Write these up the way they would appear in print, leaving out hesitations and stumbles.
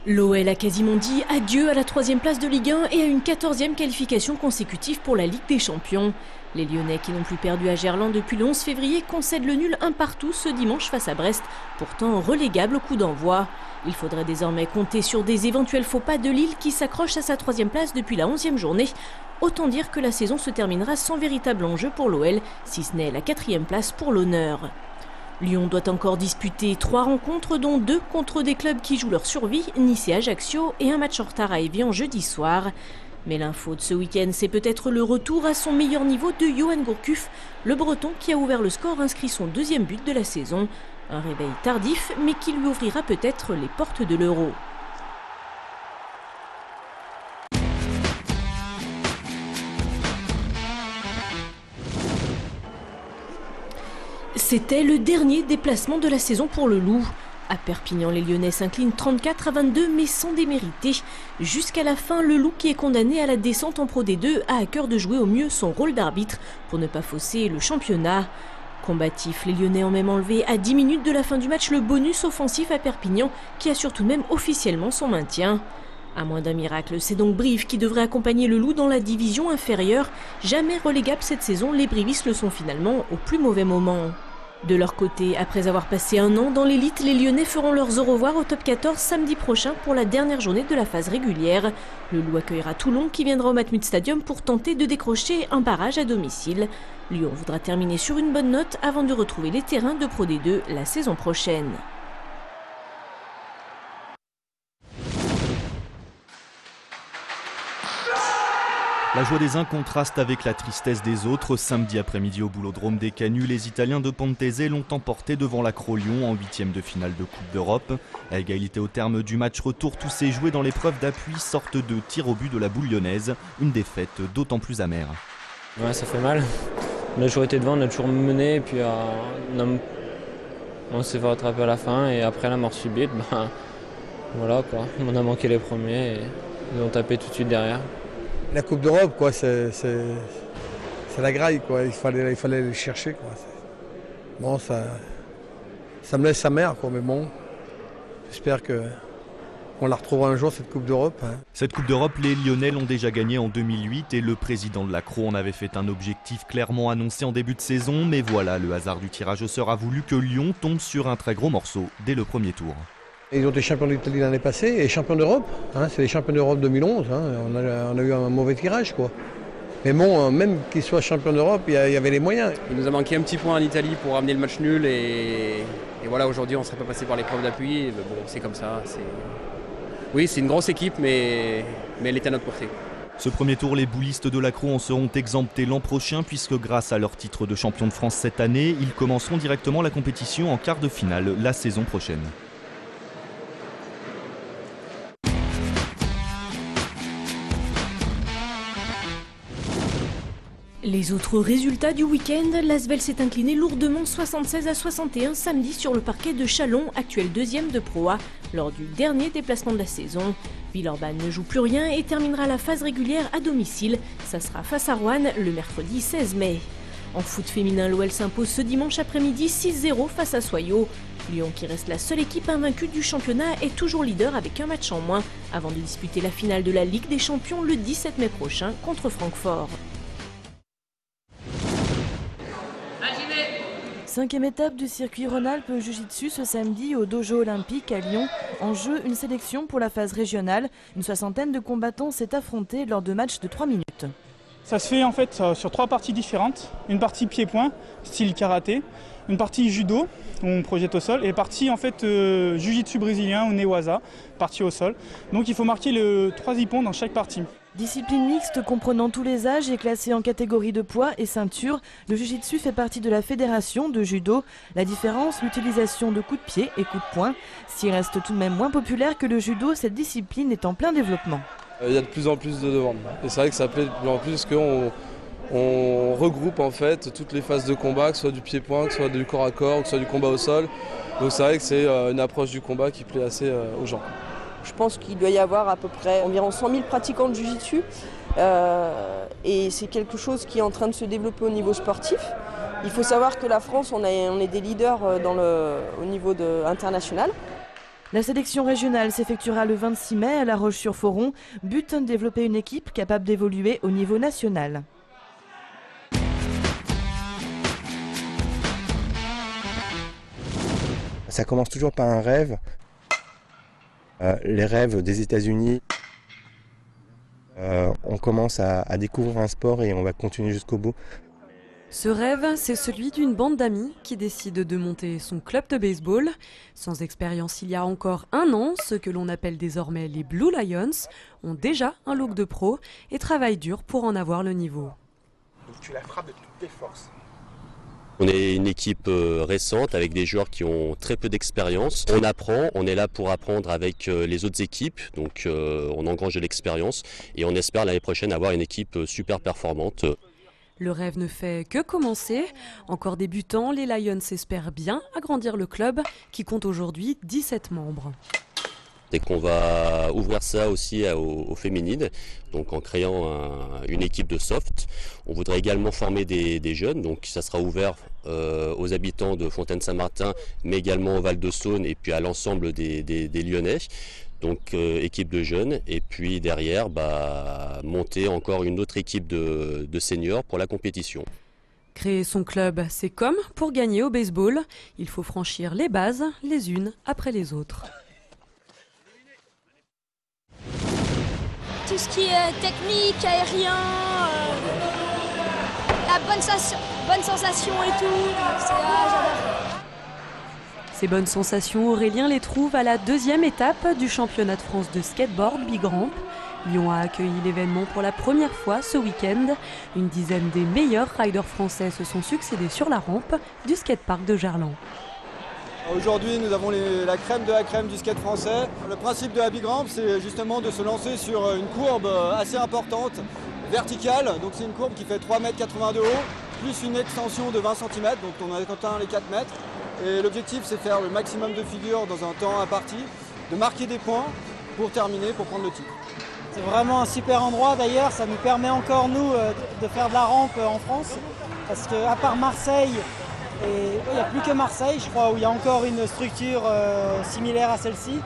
L'OL a quasiment dit adieu à la 3e place de Ligue 1 et à une 14e qualification consécutive pour la Ligue des Champions. Les Lyonnais, qui n'ont plus perdu à Gerland depuis le 11 février, concèdent le nul 1 partout ce dimanche face à Brest, pourtant relégable au coup d'envoi. Il faudrait désormais compter sur des éventuels faux pas de Lille qui s'accroche à sa 3e place depuis la 11e journée. Autant dire que la saison se terminera sans véritable enjeu pour l'OL, si ce n'est la 4e place pour l'honneur. Lyon doit encore disputer 3 rencontres, dont 2 contre des clubs qui jouent leur survie, Nice et Ajaccio, et un match en retard à Évian jeudi soir. Mais l'info de ce week-end, c'est peut-être le retour à son meilleur niveau de Yoann Gourcuff, le Breton qui a ouvert le score inscrit son 2e but de la saison. Un réveil tardif, mais qui lui ouvrira peut-être les portes de l'Euro. C'était le dernier déplacement de la saison pour le Loup. À Perpignan, les Lyonnais s'inclinent 34-22, mais sans démériter. Jusqu'à la fin, le Loup, qui est condamné à la descente en Pro D2, a à cœur de jouer au mieux son rôle d'arbitre pour ne pas fausser le championnat. Combatifs, les Lyonnais ont même enlevé à 10 minutes de la fin du match le bonus offensif à Perpignan, qui assure tout de même officiellement son maintien. À moins d'un miracle, c'est donc Brive qui devrait accompagner le Loup dans la division inférieure. Jamais relégables cette saison, les Brivistes le sont finalement au plus mauvais moment. De leur côté, après avoir passé un an dans l'élite, les Lyonnais feront leurs au revoir au top 14 samedi prochain pour la dernière journée de la phase régulière. Le Loup accueillera Toulon qui viendra au Matmut Stadium pour tenter de décrocher un barrage à domicile. Lyon voudra terminer sur une bonne note avant de retrouver les terrains de Pro D2 la saison prochaine. La joie des uns contraste avec la tristesse des autres. Samedi après-midi au Boulodrome des Canuts, les Italiens de Pontese l'ont emporté devant l'Acro-Lyon en 8e de finale de Coupe d'Europe. À égalité au terme du match retour, tous s'est joué dans l'épreuve d'appui, sorte de tir au but de la boule lyonnaise. Une défaite d'autant plus amère. Ouais, ça fait mal. On a toujours été devant, on a toujours mené, et puis on s'est fait rattraper à la fin, et après la mort subite, voilà quoi. On a manqué les premiers, et ils ont tapé tout de suite derrière. La Coupe d'Europe, quoi, c'est la graille, quoi. Il fallait aller chercher, quoi. Bon, ça me laisse amer, quoi, mais bon, j'espère qu'on la retrouvera un jour, cette Coupe d'Europe. Hein. Cette Coupe d'Europe, les Lyonnais l'ont déjà gagnée en 2008 et le président de l'Accro en avait fait un objectif clairement annoncé en début de saison. Mais voilà, le hasard du tirage au sort a voulu que Lyon tombe sur un très gros morceau dès le premier tour. Ils ont été champions d'Italie l'année passée et champions d'Europe. Hein, c'est les champions d'Europe 2011. Hein, on a eu un mauvais tirage, quoi. Mais bon, même qu'ils soient champions d'Europe, il y avait les moyens. Il nous a manqué un petit point en Italie pour ramener le match nul. Et voilà, aujourd'hui, on ne serait pas passé par l'épreuve d'appui. Bon, c'est comme ça. Oui, c'est une grosse équipe, mais elle est à notre portée. Ce premier tour, les boulistes de l'Accro en seront exemptés l'an prochain puisque grâce à leur titre de champion de France cette année, ils commenceront directement la compétition en quart de finale la saison prochaine. Les autres résultats du week-end, l'Asvel s'est incliné lourdement 76-61 samedi sur le parquet de Châlons, actuel 2e de Pro A, lors du dernier déplacement de la saison. Villeurbanne ne joue plus rien et terminera la phase régulière à domicile. Ça sera face à Roanne le mercredi 16 mai. En foot féminin, l'OL s'impose ce dimanche après-midi 6-0 face à Soyaux. Lyon, qui reste la seule équipe invaincue du championnat, est toujours leader avec un match en moins, avant de disputer la finale de la Ligue des Champions le 17 mai prochain contre Francfort. 5e étape du circuit Rhône-Alpes Jiu-Jitsu ce samedi au Dojo Olympique à Lyon. En jeu, une sélection pour la phase régionale. Une 60aine de combattants s'est affrontée lors de matchs de 3 minutes. Ça se fait en fait sur 3 parties différentes. Une partie pied-point, style karaté. Une partie judo, où on projette au sol. Et partie en fait jiu-jitsu brésilien ou newaza, partie au sol. Donc il faut marquer le 3 ippons dans chaque partie. Discipline mixte comprenant tous les âges et classée en catégorie de poids et ceinture, le Jiu-Jitsu fait partie de la fédération de judo. La différence, l'utilisation de coups de pied et coups de poing. S'il reste tout de même moins populaire que le judo, cette discipline est en plein développement. Il y a de plus en plus de demandes. Et c'est vrai que ça plaît de plus en plus qu'on regroupe en fait toutes les phases de combat, que ce soit du pied-point, que ce soit du corps à corps, que ce soit du combat au sol. Donc c'est vrai que c'est une approche du combat qui plaît assez aux gens. Je pense qu'il doit y avoir à peu près environ 100 000 pratiquants de Jiu-Jitsu et c'est quelque chose qui est en train de se développer au niveau sportif. Il faut savoir que la France, on est des leaders au niveau international. La sélection régionale s'effectuera le 26 mai à La Roche-sur-Foron, but développer une équipe capable d'évoluer au niveau national. Ça commence toujours par un rêve. Les rêves des États-Unis. On commence à découvrir un sport et on va continuer jusqu'au bout. Ce rêve, c'est celui d'une bande d'amis qui décide de monter son club de baseball. Sans expérience il y a encore un an, ceux que l'on appelle désormais les Blue Lions ont déjà un look de pro et travaillent dur pour en avoir le niveau. Donc tu la frappes de toutes tes forces. On est une équipe récente avec des joueurs qui ont très peu d'expérience. On apprend, on est là pour apprendre avec les autres équipes, donc on engrange de l'expérience et on espère l'année prochaine avoir une équipe super performante. Le rêve ne fait que commencer. Encore débutant, les Lions espèrent bien agrandir le club qui compte aujourd'hui 17 membres. Et qu'on va ouvrir ça aussi aux féminines, donc en créant une équipe de soft. On voudrait également former des jeunes, donc ça sera ouvert aux habitants de Fontaine-Saint-Martin, mais également au Val-de-Saône et puis à l'ensemble des Lyonnais. Donc équipe de jeunes, et puis derrière monter encore une autre équipe de seniors pour la compétition. Créer son club, c'est comme pour gagner au baseball. Il faut franchir les bases, les unes après les autres. Tout ce qui est technique, aérien, la bonne sensation et tout, j'adore. Ces bonnes sensations, Aurélien les trouve à la deuxième étape du championnat de France de skateboard Big Ramp. Lyon a accueilli l'événement pour la première fois ce week-end. Une dizaine des meilleurs riders français se sont succédés sur la rampe du skatepark de Gerland. Aujourd'hui, nous avons la crème de la crème du skate français. Le principe de la Big Ramp, c'est justement de se lancer sur une courbe assez importante, verticale. Donc c'est une courbe qui fait 3,80 m de haut, plus une extension de 20 cm, donc on a atteint les 4 mètres. Et l'objectif, c'est de faire le maximum de figures dans un temps imparti, de marquer des points pour terminer, pour prendre le titre. C'est vraiment un super endroit d'ailleurs, ça nous permet encore nous de faire de la rampe en France, parce qu'à part Marseille, et il n'y a plus que Marseille, je crois, où il y a encore une structure similaire à celle-ci.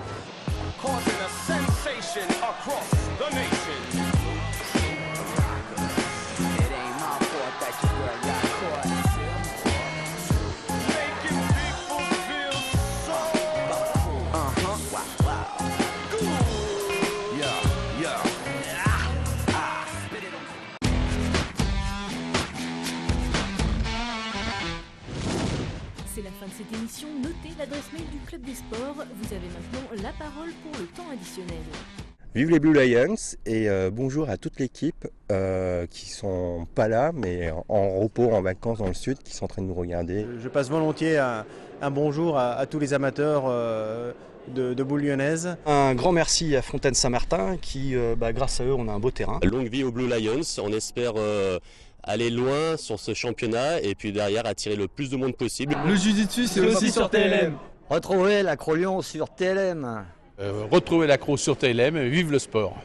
C'est la fin de cette émission. Notez l'adresse mail du Club des Sports. Vous avez maintenant la parole pour le temps additionnel. Vive les Blue Lions et bonjour à toute l'équipe qui sont pas là mais en repos, en vacances dans le sud, qui sont en train de nous regarder. Je passe volontiers un bonjour à tous les amateurs de boules lyonnaises. Un grand merci à Fontaine-Saint-Martin qui, grâce à eux, on a un beau terrain. Longue vie aux Blue Lions, on espère aller loin sur ce championnat et puis derrière attirer le plus de monde possible. Le jiu-jitsu, c'est aussi sur TLM. Retrouvez l'Acro Lyon sur TLM. Retrouvez l'Acro sur TLM, vive le sport.